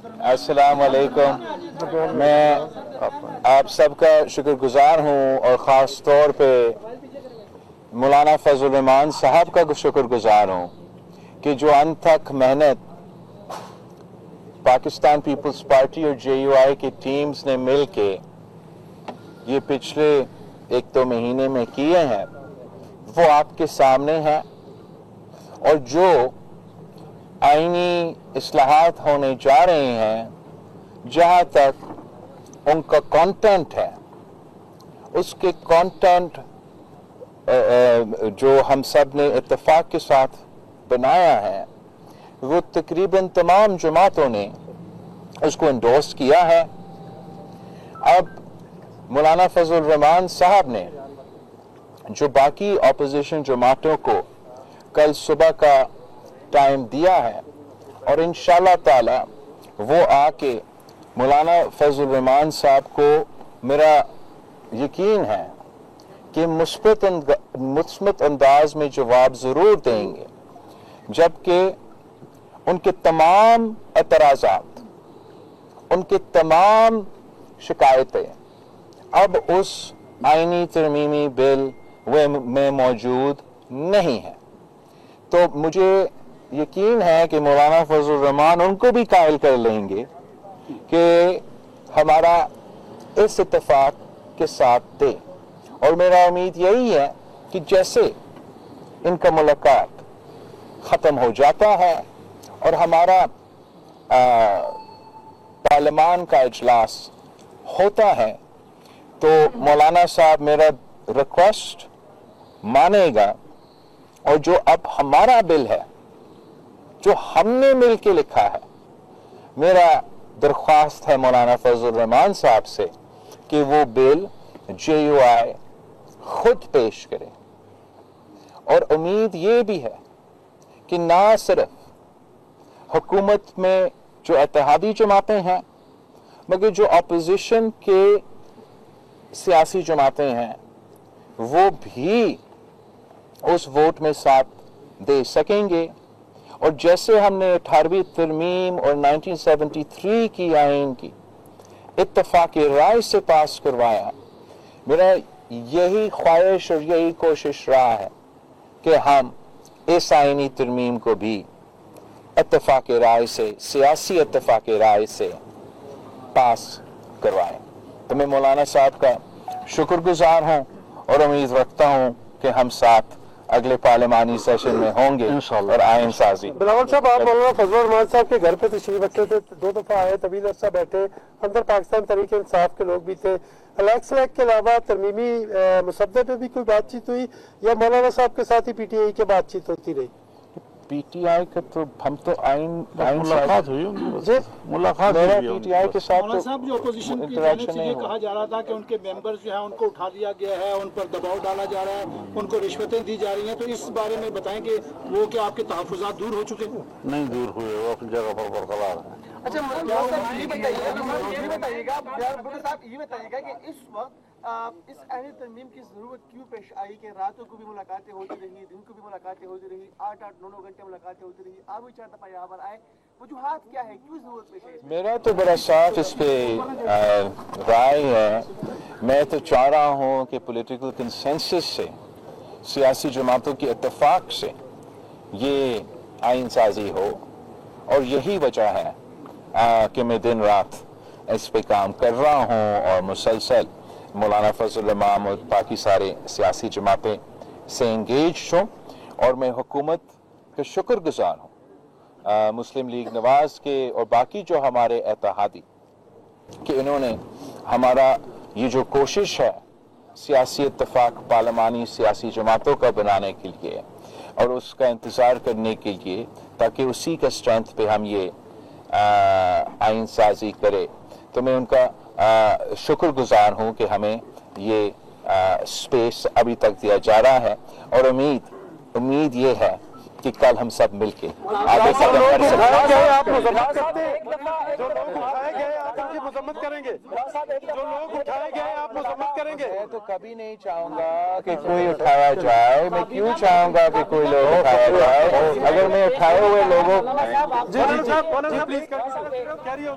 अस्सलाम वालेकुम। मैं आप सबका शुक्रगुजार हूँ और ख़ास तौर पे मौलाना फजल रहमान साहब का शुक्रगुजार हूँ कि जो अंत तक मेहनत पाकिस्तान पीपल्स पार्टी और JUI की टीम्स ने मिल के ये पिछले 1-2 महीने में किए हैं वो आपके सामने है। और जो आईनी इस्लाहात होने जा रहे हैं, जहाँ तक उनका कंटेंट है, उसके कंटेंट जो हम सब ने इत्तेफाक के साथ बनाया है, वो तकरीबन तमाम जमातों ने उसको एंडोर्स किया है। अब मौलाना फजल रहमान साहब ने जो बाकी अपोजिशन जमातों को कल सुबह का टाइम दिया है और इंशाल्लाह ताला वो आके मौलाना फजल रहमान साहब को मेरा यकीन है कि मुस्बत अंदाज में जवाब ज़रूर देंगे, जबकि उनके तमाम एतराज़ात, उनके तमाम शिकायतें अब उस आईनी तरमीमी बिल में मौजूद नहीं है। तो मुझे यकीन है कि मौलाना फजल रहमान उनको भी कायल कर लेंगे कि हमारा इस इत्तेफाक के साथ दे। और मेरा उम्मीद यही है कि जैसे इनका मुलाकात ख़त्म हो जाता है और हमारा पार्लियामान का इजलास होता है, तो मौलाना साहब मेरा रिक्वेस्ट मानेगा और जो अब हमारा बिल है, जो हमने मिल के लिखा है, मेरा दरख्वास्त है मौलाना फजल रहमान साहब से कि वो बिल JUI खुद पेश करे। और उम्मीद ये भी है कि ना सिर्फ हुकूमत में जो इत्तेहादी जमातें हैं, मगर जो अपोजिशन के सियासी जमातें हैं वो भी उस वोट में साथ दे सकेंगे। और जैसे हमने 18वीं तरमीम और 1973 की आइन की इत्तेफाकी राय से पास करवाया, मेरा यही ख्वाहिश और यही कोशिश रहा है कि हम इस आइनी तरमीम को भी इत्तेफाकी राय से, सियासी इत्तेफाकी राय से पास करवाएं। तो मैं मौलाना साहब का शुक्रगुजार हूँ और उम्मीद रखता हूँ कि हम साथ अगले पार्लियामानी सेशन में होंगे और आइन साजी। बिलावल साहब, आप मौलाना फजल रहमान साहब के घर पे तशरीफ रखे थे, 2 दफा आए, तवील अरसा बैठे, अंदर पाकिस्तान तहरीक इंसाफ के लोग भी थे। अलग सलग के अलावा तरमीमी मुसद्दे पे भी कोई बातचीत हुई या मौलाना साहब के साथ ही PTI की बातचीत होती रही? PTI का तो हम तो आइन मुलाकात हुई, मुलाकात मेरा PTI के साथ मौलाना साहब जो अपोजिशन की जानिब से ये कहा जा रहा था कि उनके मेंबर्स जो है उनको उठा लिया गया है, उन पर दबाव डाला जा रहा है, उनको रिश्वतें दी जा रही हैं, तो इस बारे में बताएं कि वो क्या आपके तहफ़्फ़ुज़ात दूर हो चुके हैं? नहीं दूर हुए, वो अपनी जगह पर बरकरार है। अच्छा ये बताइएगा कि इस वक्त इस आईनी तरमीम की जरूरत क्यों पेश आई कि रातों को भी मुलाकातें होती रही, दिन को भी मुलाकातें होती रही, 8-8, 9-9 घंटे मुलाकातें होती रही, आप भी 4 दफा यहाँ पर आए, वजूहात क्या है, क्यों जरूरत पेश आई? मेरा तो बड़ा साफ इस पे राय है। मैं तो चाह रहा हूँ कि पॉलिटिकल कंसेंसस से, सियासी जमातों के इत्तेफाक से ये आइन साजी हो, और यही वजह है कि मैं दिन रात इस पे काम कर रहा हूँ और मुसलसल मौलाना फजल रहमान और बाकी सारे सियासी जमातें से इंगेज हूँ। और मैं हुकूमत का शुक्रगुजार हूँ, मुस्लिम लीग नवाज के और बाकी जो हमारे इत्तेहादी, कि इन्होंने हमारा ये जो कोशिश है सियासी इत्तेफाक पार्लियामानी सियासी जमातों का बनाने के लिए और उसका इंतज़ार करने के लिए, ताकि उसी का स्ट्रेंथ पे हम ये आइन साजी करे, तो मैं उनका शुक्रगुजार हूँ कि हमें ये स्पेस अभी तक दिया जा रहा है। और उम्मीद ये है कि कल हम सब मिलके आगे कदम बढ़ सकते हैं। आप ये मजम्मत करेंगे? जो लोग उठाए गए आप मजम्मत करेंगे? मैं तो कभी नहीं चाहूंगा कि कोई उठाया जाए। मैं क्यों चाहूंगा कि कोई लोग उठाया जाए? अगर मैं उठाए हुए लोगों जी प्लीज कैरी ऑन।